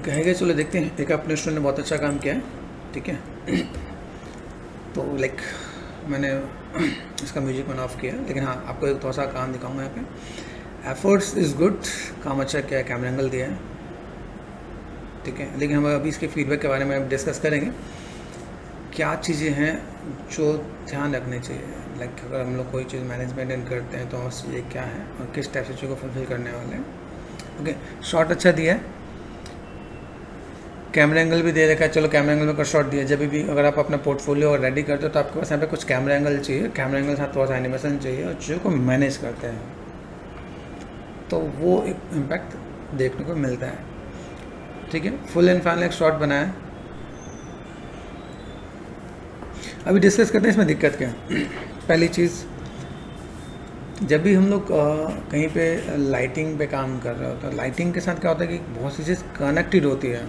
कहेंगे चलो देखते हैं। एक अपने स्टूडेंट ने बहुत अच्छा काम किया है, ठीक है। तो लाइक मैंने इसका म्यूजिक मैंने ऑफ किया, लेकिन हाँ आपको एक थोड़ा सा काम दिखाऊंगा यहाँ पे। एफर्ट्स इज़ गुड, काम अच्छा किया है, कैमरा एंगल दिया है, ठीक है। लेकिन हम अभी इसके फीडबैक के बारे में डिस्कस करेंगे, क्या चीज़ें हैं जो ध्यान रखनी चाहिए। लाइक अगर हम लोग कोई चीज़ मैनेजमेंट करते हैं तो उस चीज़ें क्या है और किस टाइप से चीज़ को फुलफिल करने वाले हैं। ओके, शॉट अच्छा दिया है, कैमरा एंगल भी दे रखा है। चलो कैमरा एंगल में कर शॉट दिया, जब भी अगर आप अपना पोर्टफोलियो रेडी करते हो तो आपके पास यहाँ पे कुछ कैमरा एंगल चाहिए, कैमरा एंगल साथ थोड़ा सा एनिमेशन चाहिए और चीज़ों को मैनेज करते हैं तो वो एक इम्पैक्ट देखने को मिलता है, ठीक है। फुल एंड फाइनल एक शॉट बनाया। अभी डिस्कस करते हैं इसमें दिक्कत क्या है। पहली चीज़, जब भी हम लोग कहीं पे लाइटिंग पे काम कर रहे होते हैं, लाइटिंग के साथ क्या होता है कि बहुत सी चीज़ कनेक्टेड होती है।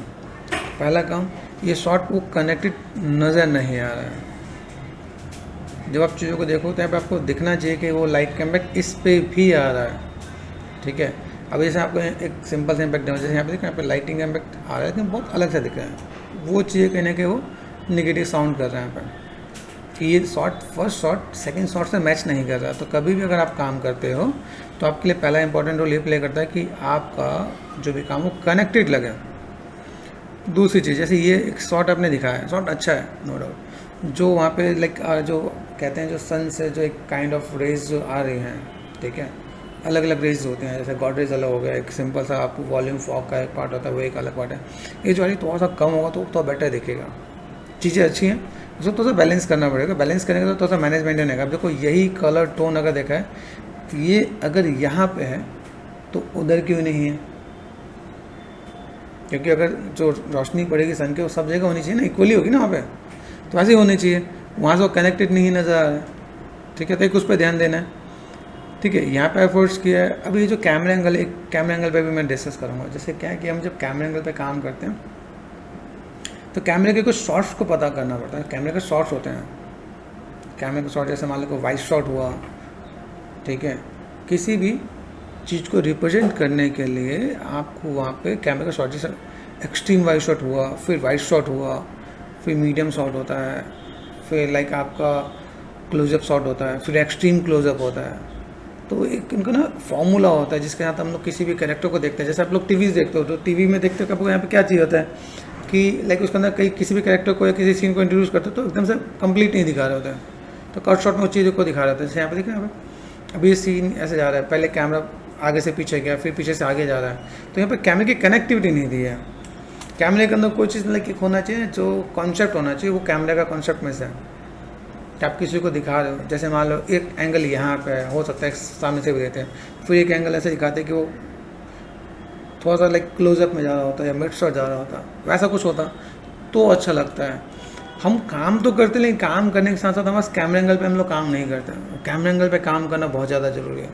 पहला काम, ये शॉट वो कनेक्टेड नज़र नहीं आ रहा है। जब आप चीज़ों को देखो तो यहाँ पे आपको दिखना चाहिए कि वो लाइट का इम्पैक्ट इस पे भी आ रहा है, ठीक है। अब जैसे आपको एक सिंपल सा इम्पैक्ट जैसे यहाँ पे देखो, यहाँ पे लाइटिंग का इम्पैक्ट आ रहा है लेकिन बहुत अलग से दिख रहा है। वो चीज़ें कहने के वो निगेटिव साउंड कर रहे हैं यहाँ पर कि ये shot first shot second shot से मैच नहीं कर रहा। तो कभी भी अगर आप काम करते हो तो आपके लिए पहला इंपॉर्टेंट रोल ये प्ले करता है कि आपका जो भी काम हो कनेक्टेड लगे। दूसरी चीज़, जैसे ये एक शॉट आपने दिखाया है, शॉट अच्छा है नो डाउट, जो वहाँ पे लाइक जो कहते हैं जो सन से जो एक काइंड ऑफ रेज जो आ रही हैं, ठीक है, अलग अलग रेज होते हैं। जैसे गॉड रेज अलग हो गया, एक सिंपल सा आपको वॉल्यूम फॉग का एक पार्ट होता है वो एक अलग पार्ट है। ये जो वाली थोड़ा सा कम होगा तो बेटर दिखेगा। चीज़ें अच्छी हैं, उसको थोड़ा सा बैलेंस करना पड़ेगा। बैलेंस करेंगे तो थोड़ा सा मैनेजमेंट रहेगा। अब देखो यही कलर टोन अगर देखा है, ये अगर यहाँ पे है तो उधर क्यों नहीं है, क्योंकि अगर जो रोशनी पड़ेगी सन के वो सब जगह होनी चाहिए ना, इक्वली होगी ना वहाँ पे, तो ऐसे ही होनी चाहिए। वहाँ से वो कनेक्टेड नहीं नज़र आ रहा है, ठीक है। तो एक उस पर ध्यान देना है, ठीक है। यहाँ पे एफर्ट्स किया है। अभी ये जो कैमरा एंगल, एक कैमरा एंगल पे भी मैं डिस्कस करूँगा। जैसे क्या है कि हम जब कैमरा एंगल पे काम करते हैं तो कैमरे के कुछ शॉट्स को पता करना पड़ता है। कैमरे के शॉट्स होते हैं, कैमरे के शॉट जैसे मान लो कोई वाइड शॉट हुआ, ठीक है। किसी भी चीज़ को रिप्रेजेंट करने के लिए आपको वहाँ पे कैमरे का शॉट, जैसे एक्सट्रीम वाइड शॉट हुआ, फिर वाइड शॉट हुआ, फिर मीडियम शॉट होता है, फिर लाइक आपका क्लोजअप शॉट होता है, फिर एक्सट्रीम क्लोजअप होता है। तो एक इनका ना फॉर्मूला होता है जिसके साथ हम लोग किसी भी कैरेक्टर को देखते हैं। जैसे आप लोग टीवीज़ देखते हो तो टीवी में देखते हो आपको यहाँ पे क्या चीज़ होता है कि लाइक उसके अंदर कहीं किसी भी कैरेक्टर को या किसी सीन को इंट्रोड्यूस करते हो तो एकदम से कंप्लीट नहीं दिखा रहे होते हैं, तो कट शॉट में उस चीज़ को दिखा रहे होते हैं। जैसे यहाँ पे देखिए, यहाँ पे अभी ये सीन ऐसे जा रहा है, पहले कैमरा आगे से पीछे गया, फिर पीछे से आगे जा रहा है, तो यहाँ पे कैमरे की कनेक्टिविटी नहीं दी है। कैमरे के अंदर कोई चीज़ लाइक होना चाहिए, जो कॉन्सेप्ट होना चाहिए वो कैमरे का कॉन्सेप्ट में से है कि आप किसी को दिखा रहे हो। जैसे मान लो एक एंगल यहाँ पे हो सकता है सामने से भी देते हैं, फिर एक एंगल ऐसे दिखाते हैं कि वो थोड़ा सा लाइक क्लोजअप में जा रहा होता है या मिड शॉट जा रहा होता, वैसा कुछ होता तो अच्छा लगता है। हम काम तो करते लेकिन काम करने के साथ साथ हमारे कैमरा एंगल पे हम लोग काम नहीं करते। कैमरा एंगल पे काम करना बहुत ज़्यादा ज़रूरी है।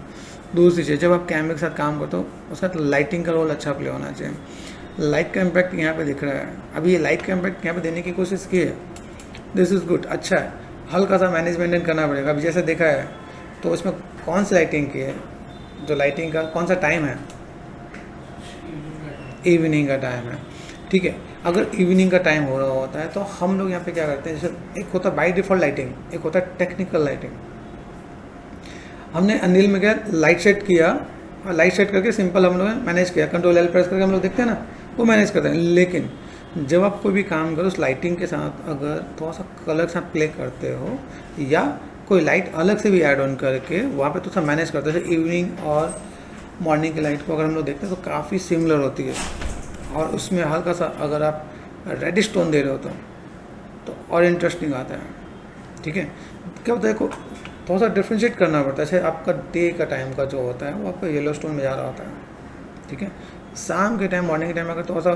दूसरी चीज़, जब आप कैमरे के साथ काम करते हो उसका लाइटिंग का रोल अच्छा प्ले होना चाहिए। लाइट का इम्पैक्ट यहाँ पे दिख रहा है, अभी ये लाइट का इम्पैक्ट यहाँ पे देने की कोशिश की है, दिस इज़ गुड, अच्छा है। हल्का सा मैनेजमेंट करना पड़ेगा। अभी जैसे देखा है तो उसमें कौन सी लाइटिंग की है, जो लाइटिंग का कौन सा टाइम है, इवनिंग का टाइम है, ठीक है। अगर इवनिंग का टाइम हो रहा होता है तो हम लोग यहाँ पे क्या करते हैं, जैसे एक होता है बाई डिफ़ॉल्ट लाइटिंग, एक होता है टेक्निकल लाइटिंग। हमने अनिल में क्या लाइट सेट किया और लाइट सेट करके सिंपल हम लोग मैनेज किया, कंट्रोल एल प्रेस करके हम लोग देखते हैं ना, वो मैनेज करते हैं। लेकिन जब आप कोई भी काम करो उस लाइटिंग के साथ अगर थोड़ा सा कलर के साथ प्ले करते हो या कोई लाइट अलग से भी ऐड ऑन करके वहाँ पे थोड़ा सा मैनेज करते हैं, जैसे इवनिंग और मॉर्निंग की लाइट को अगर हम लोग देखते हैं तो काफ़ी सिमिलर होती है। और उसमें हल्का सा अगर आप रेडिश टोन दे रहे हो तो और इंटरेस्टिंग आता है, ठीक है। क्या होता है को थोड़ा सा डिफ्रेंशिएट करना पड़ता है। जैसे आपका डे का टाइम का जो होता है वो आपका येलो स्टोन में जा रहा होता है, ठीक है। शाम के टाइम, मॉर्निंग के टाइम अगर थोड़ा सा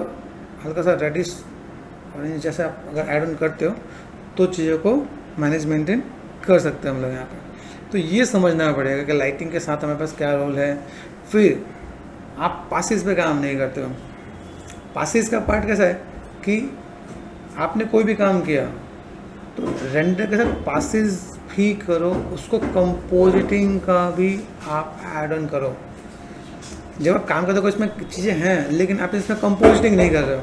हल्का सा रेडिश ऑरेंज जैसे आप अगर ऐड ऑन करते हो तो चीज़ों को मैनेज मेंटेन कर सकते हैं हम लोग यहाँ पर। तो ये समझना पड़ेगा कि लाइटिंग के साथ हमारे पास क्या रोल है। फिर आप पासिस पे काम नहीं करते हो। पासिस का पार्ट कैसा है कि आपने कोई भी काम किया तो रेंडर के साथ पासिस भी करो, उसको कंपोजिटिंग का भी आप ऐड ऑन करो। जब आप काम करते हो इसमें चीज़ें हैं, लेकिन आप इसमें कंपोस्टिंग नहीं कर रहे हो,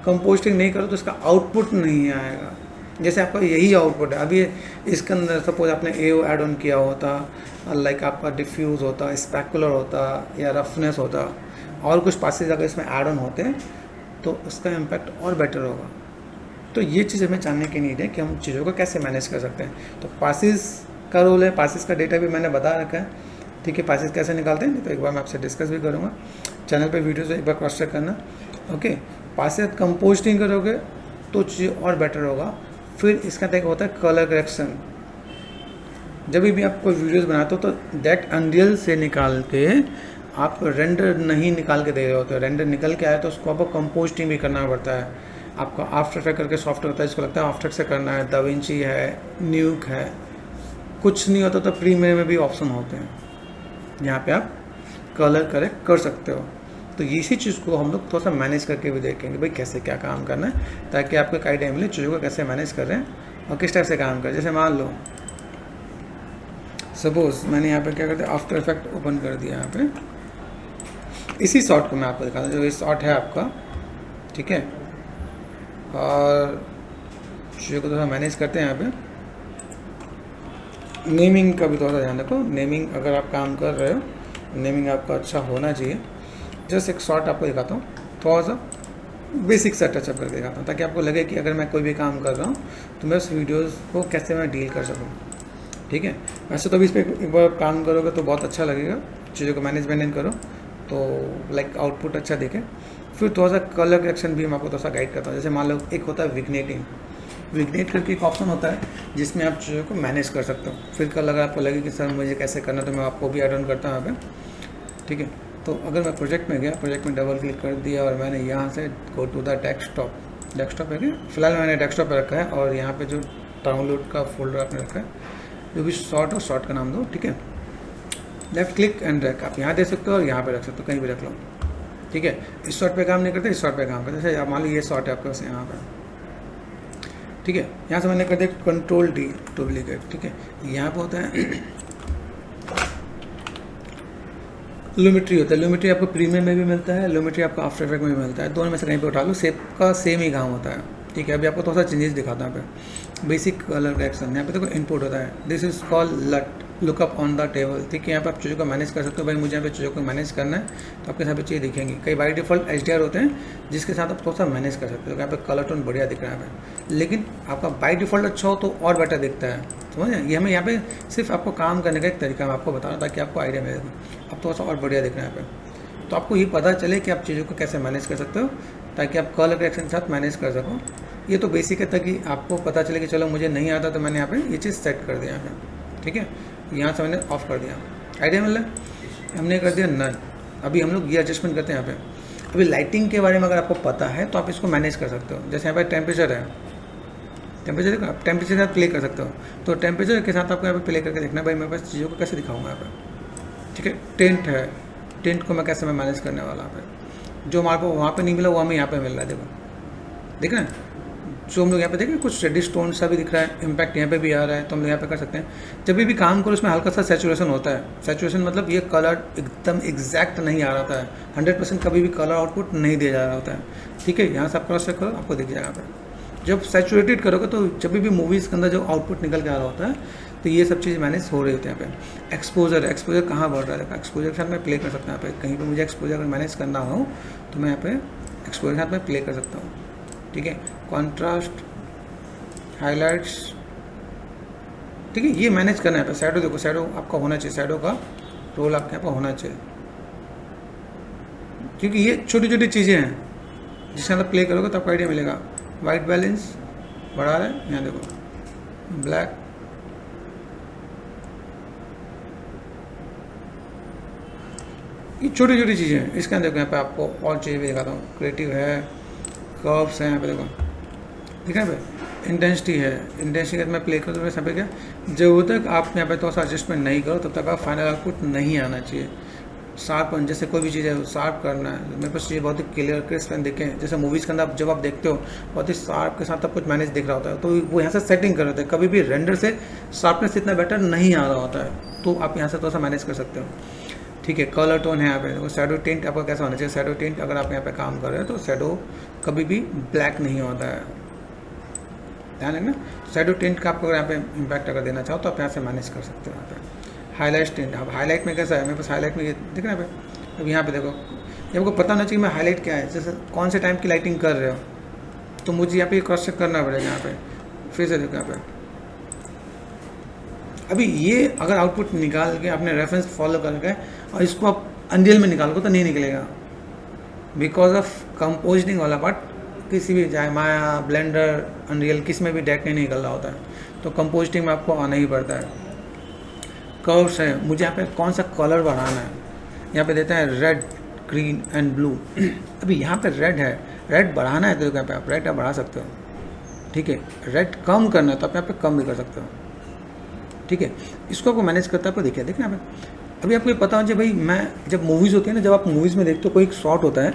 कंपोस्टिंग नहीं करो तो इसका आउटपुट नहीं आएगा। जैसे आपका यही आउटपुट है, अभी इसके अंदर सपोज आपने एओ ऐड ऑन किया होता, लाइक आपका डिफ्यूज़ होता, स्पेकुलर होता या रफनेस होता, और कुछ पासेज अगर इसमें ऐड ऑन होते तो उसका इम्पैक्ट और बेटर होगा। तो ये चीज़ हमें जानने की नीड है कि हम चीज़ों को कैसे मैनेज कर सकते हैं। तो पासेस का रोल है, पासेस का डेटा भी मैंने बता रखा है, ठीक है। पासेस कैसे निकालते हैं तो एक बार मैं आपसे डिस्कस भी करूँगा, चैनल पे वीडियो से एक बार क्रॉस चेक करना, ओके। पासेस कंपोस्टिंग करोगे तो चीज़ और बेटर होगा। फिर इसका एक होता है कलर करेक्शन। जब भी आप कोई वीडियोज़ बनाते हो तो दैट अनरियल से निकाल के आप रेंडर नहीं निकाल के दे रहे होते हो, रेंडर निकल के आया तो उसको आपको कंपोस्टिंग भी करना पड़ता है। आपका आफ्टर इफेक्ट करके सॉफ्टवेयर होता है, इसको लगता है आफ्टर से करना है, दाविंची है, न्यूक है, कुछ नहीं होता तो प्रीमियर में भी ऑप्शन होते हैं, यहाँ पे आप कलर करेक्ट कर सकते हो। तो इसी चीज़ को हम लोग थोड़ा सा मैनेज करके भी देखेंगे भाई कैसे क्या काम करना है, ताकि आपको एक आइडिया मिले चीज़ों को कैसे मैनेज कर रहे हैं और किस टाइप से काम करें। जैसे मान लो सपोज मैंने यहाँ पे क्या करते हैं, आफ्टर इफेक्ट ओपन कर दिया, यहाँ पे इसी शॉट को मैं आपको दिखाता हूँ, जो ये शॉट है आपका, ठीक है। और चीज़ों को थोड़ा मैनेज करते हैं। यहाँ पे नेमिंग का भी थोड़ा ध्यान रखो, नेमिंग अगर आप काम कर रहे हो नेमिंग आपका अच्छा होना चाहिए। जस्ट एक शॉट आपको दिखाता हूँ, थोड़ा सा बेसिक सा टचअप करके दिखाता हूँ, ताकि आपको लगे कि अगर मैं कोई भी काम कर रहा हूँ तो मैं उस वीडियोज़ को कैसे मैं डील कर सकूँ, ठीक है। वैसे तो अभी इस पर एक बार काम करोगे तो बहुत अच्छा लगेगा, चीज़ों को मैनेजमेंट करो तो लाइक आउटपुट अच्छा दिखे। फिर थोड़ा सा कलर करेक्शन भी मैं आपको थोड़ा सा गाइड करता हूँ। जैसे मान लो एक होता है विग्नेटिंग, विग्नेट करके एक ऑप्शन होता है जिसमें आप चीज़ों को मैनेज कर सकते हो। फिर कल अगर आपको लगे कि सर मुझे कैसे करना, तो मैं आपको भी ऐड ऑन करता हूँ यहाँ पे, ठीक है। तो अगर मैं प्रोजेक्ट में गया, प्रोजेक्ट में डबल क्लिक कर दिया और मैंने यहाँ से go to the desktop, desktop है क्या, फिलहाल मैंने डेस्कटॉप पर रखा है, और यहाँ पे जो डाउनलोड का फोल्डर आपने रखा है, जो भी शॉर्ट हो शॉर्ट का नाम दो, ठीक है। लेफ्ट क्लिक एंड ड्रैग, आप यहाँ दे सकते हो और यहाँ पे रख सकते हो, कहीं भी रख लो, ठीक है। इस शॉर्ट पे काम नहीं करते, इस शॉर्ट पे काम करते। जैसे आप मान लो ये शॉर्ट है आपके पास यहाँ पे, ठीक है। यहाँ से मैंने कर दिया कंट्रोल डी डुप्लीकेट, ठीक है। यहाँ पे होता है लूमेट्री होता है, लूमेट्री आपको प्रीमियम में भी मिलता है, लूमेट्री आपको आफ्टर इफेक्ट में भी मिलता है, दोनों में से कहीं पे उठा लो, सेप का सेम ही काम होता है, ठीक है। अभी आपको थोड़ा सा चेंजेस दिखाता हूँ। यहाँ पे बेसिक कलर करेक्शन, यहाँ पे देखो इनपुट होता है, दिस इज कॉल्ड लट लुकअप ऑन द टेबल, ठीक है। यहाँ पे आप चीज़ों को मैनेज कर सकते हो, भाई मुझे यहाँ पे चीज़ों को मैनेज करना है तो आपके साथ चीज़ें दिखेंगी। कई बाई डिफॉल्ट HDR होते हैं जिसके साथ आप थोड़ा सा मैनेज कर सकते हो, यहाँ पे कलर टोन बढ़िया दिख रहा है, लेकिन आपका बाई डिफॉल्ट अच्छा हो तो और बेटर दिखता है, समझे। ये हमें यहाँ पे सिर्फ आपको काम करने का एक तरीका मैं आपको बता रहा हूँ ताकि आपको आइडिया मिले, अब थोड़ा सा और बढ़िया दिख रहा है यहाँ पे। तो आपको ये पता चले कि आप चीज़ों को कैसे मैनेज कर सकते हो ताकि आप कलर करेक्शन के साथ मैनेज कर सको। ये तो बेसिक है, ताकि आपको पता चले कि चलो मुझे नहीं आता तो मैंने यहाँ पे ये चीज़ सेट कर दिया यहाँ पे, ठीक है। यहाँ से मैंने ऑफ कर दिया, आइडिया मिल रहा है, हमने कर दिया नन। अभी हम लोग ये एडजस्टमेंट करते हैं यहाँ पे। अभी लाइटिंग के बारे में अगर आपको पता है तो आप इसको मैनेज कर सकते हो। जैसे यहाँ पे टेम्परेचर है, टेम्परेचर आप टेम्परेचर के साथ प्ले कर सकते हो, तो टेम्परेचर के साथ आपको यहाँ पे प्ले करके देखना है भाई मेरे पास चीज़ों को कैसे दिखाऊंगा यहाँ पे, ठीक है। टेंट है, टेंट को मैं कैसे मैं मैनेज करने वाला यहाँ पे, जो हमारे को वहाँ पे नहीं मिला वो हमें यहाँ पे मिल रहा है, देखो देख रहे हैं। जो हम लोग यहाँ पे देखें कुछ रेडिश टोन सा भी दिख रहा है, इम्पैक्ट यहाँ पे भी आ रहा है, तो हम लोग यहाँ पे कर सकते हैं। जब भी काम करो उसमें हल्का सा सैचुरेशन होता है, सैचुरेशन मतलब ये कलर एकदम एग्जैक्ट नहीं आ रहा है, 100% कभी भी कलर आउटपुट नहीं दिया जा रहा होता है, ठीक है। यहाँ से आप क्रॉस चेक करो, आपको दिख जाएगा यहाँ पे। जब सैचुरेटेड करोगे तो जब भी मूवीज़ के अंदर जो आउटपुट निकल के आ रहा होता है तो ये सब चीज़ मैनेज हो रही होती है यहाँ पे। एक्सपोजर, एक्सपोजर कहाँ बढ़ रहा है, एक्सपोजर के साथ मैं प्ले कर सकता हूँ यहाँ पे। कहीं पर मुझे एक्सपोजर अगर मैनेज करना हो तो मैं यहाँ पे एक्सपोजर के साथ मैं प्ले कर सकता हूँ, ठीक है। कॉन्ट्रास्ट, हाइलाइट्स, ठीक है, ये मैनेज करना है। शैडो देखो, शैडो आपका होना चाहिए, शैडो का रोल आपके यहाँ पर होना चाहिए, क्योंकि ये छोटी छोटी चीज़ें हैं जिसके अंदर प्ले करोगे तो आपको आइडिया मिलेगा। वाइट बैलेंस बढ़ा रहा है, यहाँ देखो ब्लैक, ये छोटी छोटी चीज़ें हैं। इसके अंदर देखो यहाँ पे आपको और चीज़ें भी दिखाता हूँ, क्रिएटिव है, कर्व्स है यहाँ पे देखो, ठीक है भाई। इंटेंसिटी है, इंटेंसिटी का मैं प्ले करूँ तो मेरे यहाँ पे क्या, जब तक आप यहाँ पे थोड़ा सा एडजस्टमेंट नहीं करो तब तक आप फाइनल आउटपुट नहीं आना चाहिए। शार्प, जैसे कोई भी चीज़ है शार्प करना है, मेरे पास चीज़ बहुत ही क्लियर क्रिस्प दिखें। जैसे मूवीज़ के अंदर जब आप देखते हो बहुत ही शार्प के साथ आप कुछ मैनेज दिख रहा होता है, तो वो यहाँ से सेटिंग कर होता है। कभी भी रेंडर से शार्पनेस इतना बेटर नहीं आ रहा होता है, तो आप यहाँ से थोड़ा सा मैनेज कर सकते हो। ठीक है। कलर टोन है यहाँ पे देखो, शैडो टिंट आपका कैसा होना चाहिए, शैडो टिंट अगर आप यहाँ पे काम कर रहे हो तो शैडो कभी भी ब्लैक नहीं होता है, ध्यान रखना। शैडो टिंट का आपको यहाँ पे इम्पैक्ट अगर देना चाहो तो आप यहाँ से मैनेज कर सकते हो। यहाँ पे हाईलाइट टिंट, अब हाईलाइट में कैसा है, मेरे पास हाईलाइट में ये दिख रहा है यहाँ पे। अब यहाँ पे देखो, ये आपको पता होना चाहिए मैं हाईलाइट क्या है, जैसे कौन से टाइम की लाइटिंग कर रहे हो, तो मुझे यहाँ पे क्रॉस चेक करना पड़ेगा। यहाँ पे फिर से देखो यहाँ पे, अभी ये अगर आउटपुट निकाल के आपने रेफरेंस फॉलो करके और इसको आप अनरियल में निकालोगे तो नहीं निकलेगा, बिकॉज ऑफ कंपोजिंग वाला पार्ट किसी भी चाहे माया, ब्लेंडर, अनरियल किस में भी डायरेक्ट नहीं निकल रहा होता है, तो कंपोजिंग में आपको आना ही पड़ता है। कर्व्स है, मुझे यहाँ पे कौन सा कलर बढ़ाना है, यहाँ पे देता है रेड, ग्रीन एंड ब्लू। अभी यहाँ पे रेड है, रेड बढ़ाना है तो यहाँ पे आप रेड बढ़ा सकते हो, ठीक है। रेड कम करना है तो आप यहाँ पे कम भी कर सकते हो, ठीक है। इसको आपको मैनेज करता है, आपको देखिए देखना यहाँ पे। अभी आपको ये पता हो भाई, मैं जब मूवीज़ होती है ना, जब आप मूवीज़ में देखते हो कोई एक शॉट होता है,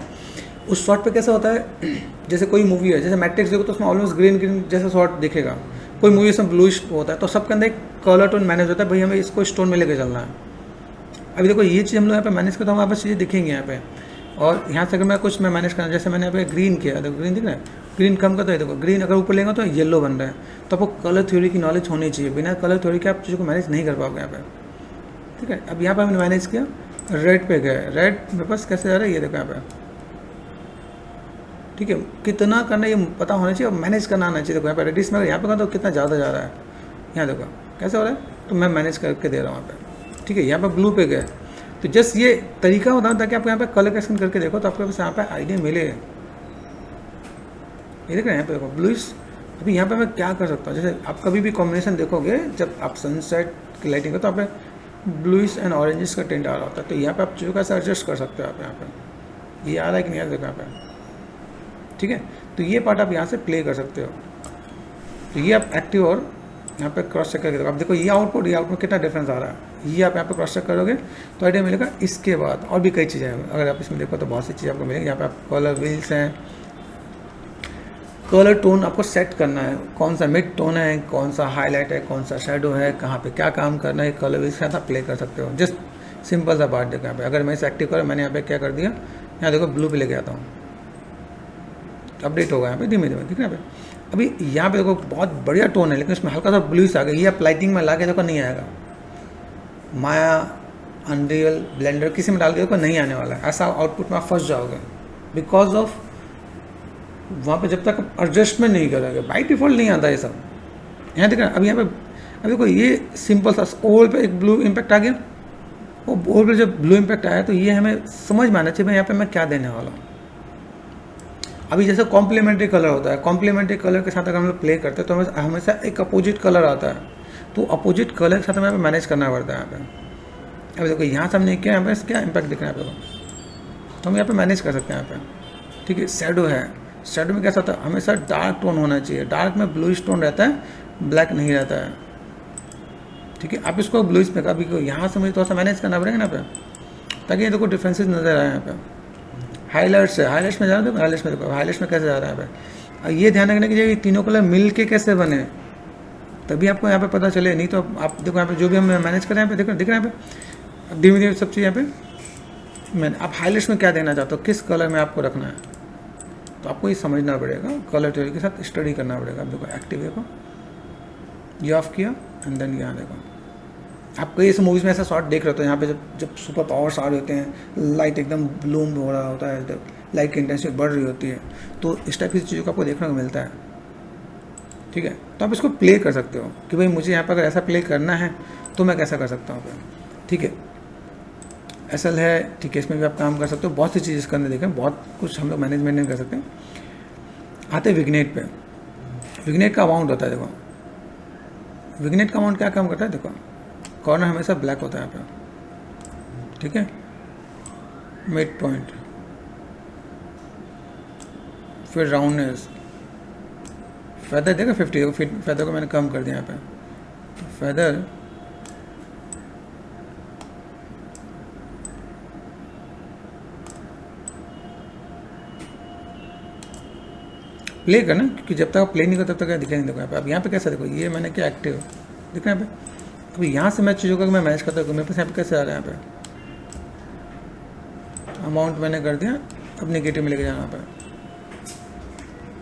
उस शॉट पे कैसा होता है, जैसे कोई मूवी है जैसे मैट्रिक्स देखो तो उसमें ऑलमोस्ट ग्रीन ग्रीन जैसा शॉट दिखेगा, कोई मूवी इसमें ब्लूइश होता है, तो सबके अंदर एक कलर टोन मैनेज होता है, भाई हमें इसको स्टोन में लेकर चलना है। अभी देखो ये चीज़ हम लोग यहाँ पे मैनेज करता हूँ, वहाँ पर चीज़ें दिखेंगी यहाँ पे। और यहाँ से अगर मैं कुछ मैं मैनेज करना, जैसे मैंने यहाँ पे ग्रीन किया, देखो ग्रीन दिख रहा है, ग्रीन कम करता है, देखो ग्रीन अगर ऊपर लेंगे तो येलो बन रहा है, तो आपको कलर थ्योरी की नॉलेज होनी चाहिए, बिना कलर थ्योरी के आप चीज़ों को मैनेज नहीं कर पाओगे यहाँ पे, ठीक है। अब यहाँ पर हमने मैनेज किया, रेड पे गए, रेड मेरे पास कैसे जा रहा है ये देखो यहाँ पे, ठीक है। कितना करना ये पता होना चाहिए और मैनेज करना आना चाहिए। देखो यहाँ पे रेडिस में यहाँ पे तो कितना ज़्यादा जा रहा है, यहाँ देखो कैसे हो रहा है, तो मैं मैनेज करके दे रहा हूँ यहाँ पे, ठीक है। यहाँ पे ब्लू पे गए, तो जस्ट ये तरीका होता है ताकि आप यहाँ पे कलर करेक्शन करके देखो तो आपके पास यहाँ पे आइडिया मिले। ये देख रहे हैं यहाँ पे देखो ब्लूइश। अभी यहाँ पे मैं क्या कर सकता हूँ, जैसे आप कभी भी कॉम्बिनेशन देखोगे जब आप सनसेट की लाइटिंग हो तो आप ब्लूइश एंड ऑरेंजिस का टिंट आ रहा होता है, तो यहाँ पे आप चीज़ों का एडजस्ट कर सकते हो। आप यहाँ पे ये आ रहा है कि नहीं आ रहा, देखो यहाँ पे, ठीक है। तो ये पार्ट आप यहाँ से प्ले कर सकते हो, तो ये आप एक्टिव और यहाँ पे क्रॉस चेक करके देखो। आप देखो ये आउटपुट कितना डिफरेंस आ रहा है, ये आप यहाँ पे क्रॉस चेक करोगे तो आइडिया मिलेगा। इसके बाद और भी कई चीज़ें हैं, अगर आप इसमें देखो तो बहुत सी चीज़ें आपको मिलेगी। यहाँ पे आप कलर व्हील्स हैं, कलर टोन आपको सेट करना है, कौन सा मिड टोन है, कौन सा हाईलाइट है, कौन सा शेडो है, कहाँ पे क्या काम करना है, कलर व्हील्स के साथ आप प्ले कर सकते हो। जस्ट सिंपल सा पार्ट देखो यहाँ पे। अगर मैं इसे एक्टिव करूँ, मैंने यहाँ पे क्या कर दिया, यहाँ देखो ब्लू पे लेके आता हूँ, अपडेट होगा यहाँ पे धीमे धीमे, ठीक है। यहाँ पे अभी यहाँ पे देखो बहुत बढ़िया टोन है, लेकिन इसमें हल्का सा ब्लूइश आ गया, ये आप लाइटिंग में ला के देखो नहीं आएगा। माया, अनरियल, ब्लेंडर किसी में डाल के देखो नहीं आने वाला है, ऐसा आउटपुट में आप फंस जाओगे, बिकॉज ऑफ वहाँ पे जब तक एडजस्टमेंट नहीं करोगे बाई डिफॉल्ट नहीं आता ये सब। यहाँ देख रहे हैं, अब यहाँ पे अब देखो ये सिंपल सा ओवल पे एक ब्लू इम्पैक्ट आ गया, वो ओवल पे जब ब्लू इम्पैक्ट आया तो ये हमें समझ में आना चाहिए भाई यहाँ पे मैं क्या देने वाला हूँ। अभी जैसे कॉम्प्लीमेंट्री कलर होता है, कॉम्प्लीमेंट्री कलर के साथ अगर हम लोग प्ले करते हैं तो हमें हमेशा एक अपोजिट कलर आता है, तो अपोजिट कलर के साथ हमें मैनेज करना पड़ता है यहाँ पे। अभी देखो यहाँ से हमने क्या यहाँ पे क्या इम्पैक्ट दिख रहा है आपको, तो हम यहाँ पे मैनेज कर सकते हैं यहाँ पे, ठीक है। शेडो है, शेडो में कैसा होता है, हमेशा डार्क टोन होना चाहिए, डार्क में ब्लूइश टोन रहता है, ब्लैक नहीं रहता है, ठीक है। आप इसको ब्लूइश में कभी यहाँ से मुझे थोड़ा सा मैनेज करना पड़ेगा ना पे, ताकि ये देखो डिफ्रेंसेस नज़र आए यहाँ पे। हाईलाइट्स है, हाईलाइट्स में जा रहा है, हाईलाइट्स में देखो हाईलाइट्स में कैसे जा रहा है भाई। ये ध्यान रखना कि ये तीनों कलर मिल के कैसे बने, तभी आपको यहाँ पे पता चले, नहीं तो आप देखो यहाँ पे जो भी हम मैनेज करें यहाँ पे देखो दिख रहा है यहाँ पे, अब धीमे धीमे सब चीज़ यहाँ पे मैंने आप हाईलाइट्स में क्या देना चाहते हो, किस कलर में आपको रखना है, तो आपको ये समझना पड़ेगा, कलर थ्योरी के साथ स्टडी करना पड़ेगा। अब देखो एक्टिव देखो, ये ऑफ किया एंड देन यहाँ देखो, आप कई ऐसे मूवीज़ में ऐसा शॉट देख रहे हो, यहाँ पे जब सुपर पावर्स आ रहे होते हैं, लाइट एकदम ब्लूम हो रहा होता है, लाइट की इंटेंसिटी बढ़ रही होती है, तो इस टाइप की चीज़ों को आपको देखने को मिलता है, ठीक है। तो आप इसको प्ले कर सकते हो कि भाई मुझे यहाँ पर अगर ऐसा प्ले करना है तो मैं कैसा कर सकता हूँ, ठीक है। एसएल है, ठीक है, इसमें भी आप काम कर सकते हो, बहुत सी चीज़ें करने देखें, बहुत कुछ हम लोग मैनेजमेंट नहीं कर सकते। आते विग्नेट पे, विग्नेट का अमाउंट होता है, देखो विग्नेट का अमाउंट क्या काम करता है, देखो कॉर्नर हमेशा ब्लैक होता है यहाँ पे, ठीक है। मिड पॉइंट, फिर राउंडनेस, फेदर देखो 50, फिर फेदर को मैंने कम कर दिया यहाँ पे, फेदर प्ले करना, क्योंकि जब तक आप प्ले नहीं करते तब तक दिखाई नहीं देखो यहाँ पे। अब यहाँ पे कैसा देखो, ये मैंने क्या एक्टिव दिख रहा है यहाँ पे। अभी यहाँ से मैं चीज़ों का मैं मैनेज करता हूँ, मेरे पास यहाँ पे कैसे आ रहा है यहाँ पे, अमाउंट मैंने कर दिया, अब नेगेटिव में लेके जाना पे।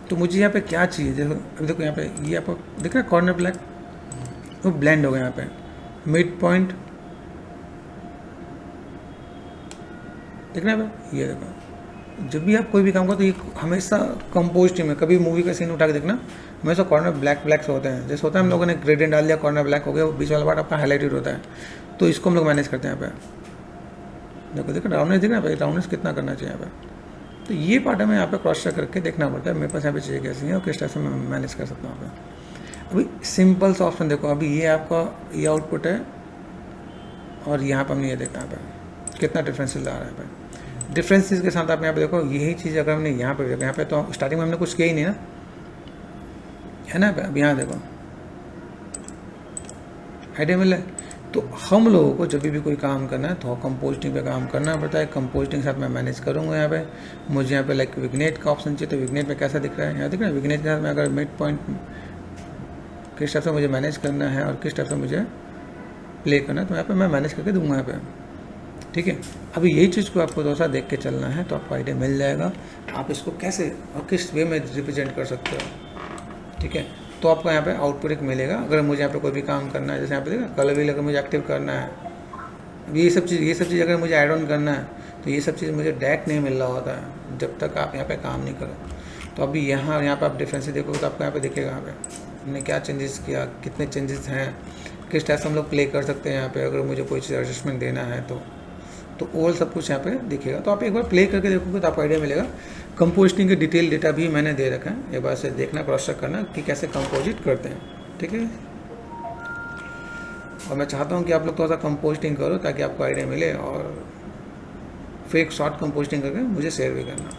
तो मुझे यहाँ पे क्या चाहिए, जैसे अभी देखो यहाँ पे ये आपको दिख रहा है कॉर्नर ब्लैक, वो ब्लेंड हो गया यहाँ पे। मिड पॉइंट दिख रहा है भाई, ये देखो जब भी आप कोई भी काम करो तो ये हमेशा कंपोजिट में, कभी मूवी का सीन उठा के देखना हमेशा कॉर्नर ब्लैक ब्लैक से होते हैं। जैसे होता है हम लोगों ने ग्रेडियंट डाल दिया, कॉर्नर ब्लैक हो गया, वो बीच वाला पार्ट आपका हाईलाइटेड होता है, तो इसको हम लोग मैनेज करते हैं यहाँ पे। देखो राउंडनेस दिख रहा है भाई, राउंडनेस कितना करना चाहिए यहाँ पे। तो ये पार्ट हमें यहाँ पे क्रॉस चेक करके देखना पड़ता है मेरे पास यहाँ पे चीज़ें कैसी हैं और किस टाइप से मैं मैनेज कर सकता हूँ यहाँ पे। अभी सिंपल सा ऑप्शन देखो, अभी ये आपका ये आउटपुट है और यहाँ पर हमने ये देखा यहाँ पे कितना डिफरेंसेस आ रहा है भाई। डिफरेंसेस के साथ आप यहाँ पे देखो यही चीज़ अगर हमने यहाँ पे देखो, यहाँ पे तो स्टार्टिंग में हमने कुछ किया ही नहीं ना, है ना। अब यहाँ देखो आइडिया मिल रहा है। तो हम लोगों को जब भी कोई काम करना है तो कंपोजिटिंग पे काम करना पड़ता है। कंपोजिटिंग के साथ मैं मैनेज करूँगा यहाँ पे। मुझे यहाँ पे लाइक विग्नेट का ऑप्शन चाहिए, तो विग्नेट में कैसा दिख रहा है, यहाँ दिख रहा है। विग्नेट के साथ मैं अगर मिड पॉइंट किस टाइप से मुझे मैनेज करना है और किस टाइप से मुझे प्ले करना है, तो यहाँ पे मैं मैनेज करके दूंगा यहाँ पे, ठीक है। अभी यही चीज़ को आपको थोड़ा सा देख के चलना है तो आपको आइडिया मिल जाएगा आप इसको कैसे और किस वे में रिप्रेजेंट कर सकते हो, ठीक है। तो आपको यहाँ पे आउटपुट एक मिलेगा। अगर मुझे यहाँ पे कोई भी काम करना है, जैसे यहाँ पे देखा कलर व्हील अगर मुझे एक्टिव करना है, ये सब चीज़ अगर मुझे ऐड ऑन करना है, तो ये सब चीज़ मुझे डायरेक्ट नहीं मिल रहा होता है जब तक आप यहाँ पे काम नहीं करो। तो अभी यहाँ पे आप डिफरेंस देखोगे तो आपको यहाँ पे दिखेगा यहाँ पे हमने क्या चेंजेस किया, कितने चेंजेस हैं, किस टाइप से हम लोग प्ले कर सकते हैं यहाँ पे। अगर मुझे कोई चीज़ एडजस्टमेंट देना है तो ओवरऑल सब कुछ यहाँ पे दिखेगा। तो आप एक बार प्ले करके देखोगे तो आपको आइडिया मिलेगा। कंपोजिटिंग के डिटेल डेटा भी मैंने दे रखा है, एक बार से देखना, क्रॉस चेक करना कि कैसे कंपोजिट करते हैं, ठीक है। और मैं चाहता हूँ कि आप लोग थोड़ा सा कंपोजिटिंग करो ताकि आपको आइडिया मिले और फिर एक शॉर्ट कंपोजिटिंग करके मुझे शेयर भी करना।